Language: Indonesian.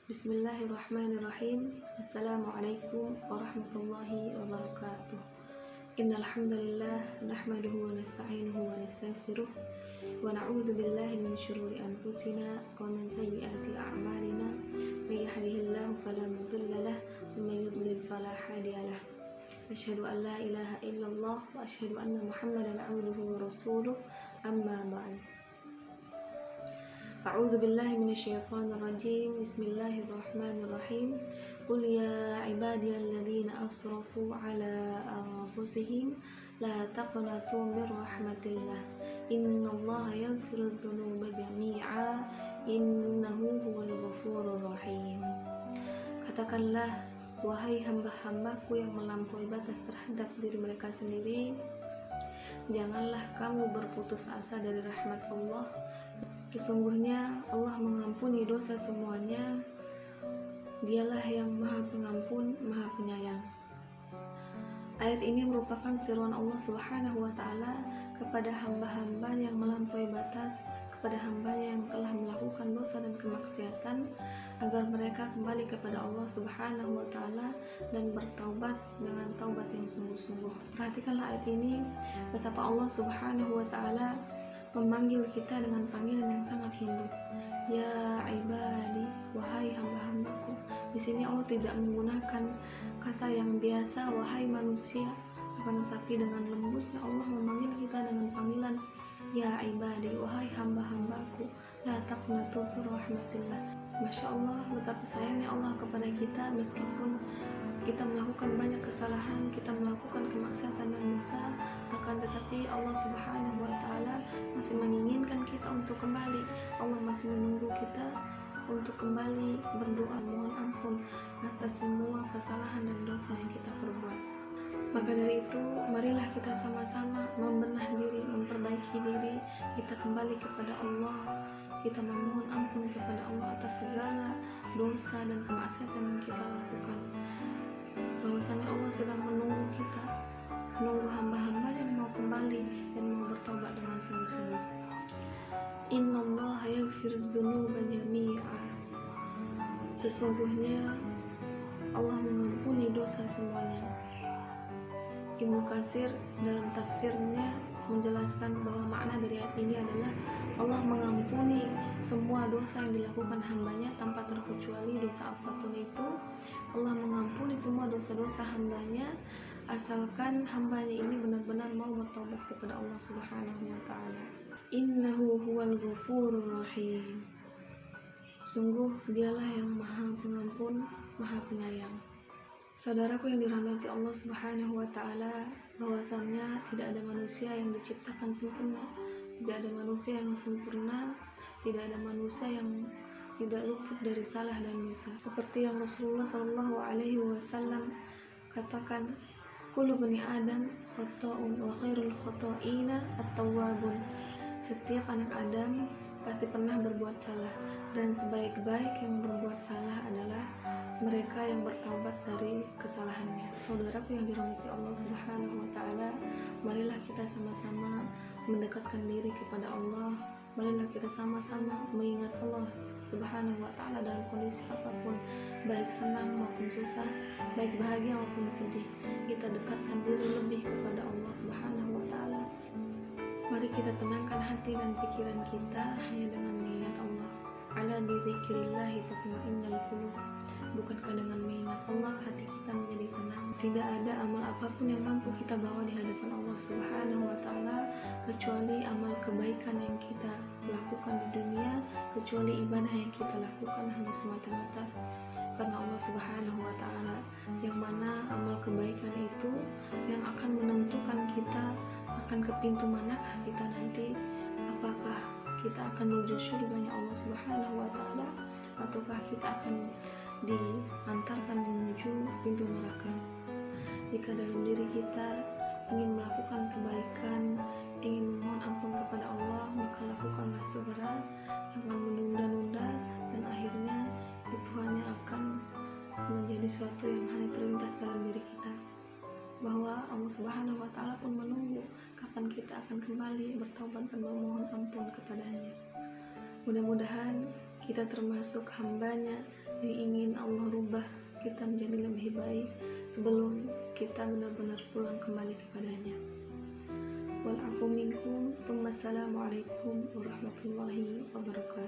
Bismillahirrahmanirrahim. Assalamualaikum warahmatullahi wabarakatuh. Innal hamdalillah nahmaduhu wa nasta'inuhu wa nastaghfiruh wa na'udzu billahi min syururi anfusina wa min sayyiati a'malina. May yahdihillahu fala mudilla lahu wa may yudlil fala hadiya lahu. Asyhadu an la ilaha illallah wa asyhadu anna Muhammadan 'abduhu wa rasuluh. Amma ba'd. A'udzu billahi minasyaitonir rajim. Bismillahirrahmanirrahim. Qul ya ibadiyalladzina asrafu ala anfusihim la taqnatu mir rahmatillah. Innallaha yaghfiru dzunuba jami'a innahu huwal ghafurur rahim. Katakanlah, wahai hamba-hambaku yang melampaui batas terhadap diri mereka sendiri, janganlah kamu berputus asa dari rahmat Allah. Sesungguhnya Allah mengampuni dosa semuanya. Dialah yang Maha Pengampun, Maha Penyayang. Ayat ini merupakan seruan Allah Subhanahu wa Ta'ala kepada hamba-hamba yang melampaui batas, kepada hamba yang telah melakukan dosa dan kemaksiatan, agar mereka kembali kepada Allah Subhanahu wa Ta'ala dan bertaubat dengan taubat yang sungguh-sungguh. Perhatikanlah ayat ini, betapa Allah Subhanahu wa Ta'ala memanggil kita dengan panggilan yang sangat lembut. Ya ibadi, wahai hamba-hambaku. Di sini Allah tidak menggunakan kata yang biasa, wahai manusia, akan tetapi dengan lembutnya Allah memanggil kita dengan panggilan ya ibadi, wahai hamba-hambaku. La taqnatu min rahmatillah. Masya Allah, betapa sayangnya Allah kepada kita. Meskipun kita melakukan banyak kesalahan, kita melakukan kemaksiatan dan dosa, akan tetapi Allah Subhanahu wa Ta'ala masih menginginkan kita untuk kembali. Allah masih menunggu kita untuk kembali berdoa mohon ampun atas semua kesalahan dan dosa yang kita perbuat. Maka dari itu, marilah kita sama-sama membenah diri, memperbaiki diri, kita kembali kepada Allah, kita memohon ampun kepada Allah atas segala dosa dan kemaksiatan yang kita lakukan. Bahwasanya Allah sedang menunggu kita, menunggu hamba-hamba yang mau kembali dan mau bertobat dengan sungguh-sungguh. Innallaha yaghfiru dzunuba jami'a. Sesungguhnya Allah mengampuni dosa semuanya. Ibnu Katsir dalam tafsirnya menjelaskan bahwa makna dari ayat ini adalah Allah mengampuni semua dosa yang dilakukan hambanya tanpa terkecuali dosa apapun itu. Allah mengampuni semua dosa-dosa hambanya asalkan hambanya ini benar-benar mau bertobat kepada Allah Subhanahu wa Ta'ala. Innahu huwal ghafurur rahim. Sungguh dialah yang Maha Pengampun, Maha Penyayang. Saudaraku yang dirahmati Allah Subhanahu wa Ta'ala, bahwasannya tidak ada manusia yang diciptakan sempurna, tidak ada manusia yang sempurna, tidak ada manusia yang tidak luput dari salah dan dosa. Seperti yang Rasulullah Shallallahu Alaihi Wasallam katakan, kullu bani Adam khata'un wa khairul khata'ina at-tawwabun. Setiap anak Adam pasti pernah berbuat salah, dan sebaik-baik yang berbuat salah adalah mereka yang bertaubat dari kesalahannya. Saudaraku yang dirahmati Allah Subhanahu wa Ta'ala, marilah kita sama-sama mendekatkan diri kepada Allah. Marilah kita sama-sama mengingat Allah Subhanahu wa Ta'ala dalam kondisi apapun, baik senang maupun susah, baik bahagia maupun sedih. Kita dekatkan diri lebih kepada Allah Subhanahu wa Ta'ala. Mari kita tenangkan hati dan pikiran kita hanya dengan mengingat Allah. Ala bidzikrillahi tatma'innul qulub. Bukankah dengan mengingat Allah hati kita menjadi tenang? Tidak ada amal apapun yang mampu kita bawa di hadapan Allah Subhanahu wa Ta'ala kecuali amal kebaikan yang kita lakukan di dunia, kecuali ibadah yang kita lakukan hanya semata-mata karena Allah Subhanahu wa Ta'ala, yang mana amal kebaikan itu yang akan menentukan kita akan ke pintu manakah kita nanti, apakah kita akan menuju surganya Allah Subhanahu wa Ta'ala ataukah kita akan diantarkan menuju pintu neraka. Jika dalam diri kita ingin melakukan kebaikan, ingin memohon ampun kepada Allah, maka lakukanlah segera, jangan menunda-nunda, dan akhirnya itu hanya akan menjadi suatu yang hanya terlintas dalam diri kita, bahwa Allah Subhanahu wa Ta'ala pun menunggu kapan kita akan kembali bertobat dan memohon ampun kepadanya. Mudah-mudahan kita termasuk hambanya yang ingin Allah rubah kita menjadi lebih baik sebelum kita benar-benar pulang kembali kepadanya. Wal afu minkum. Wassalamualaikum warahmatullahi wabarakatuh.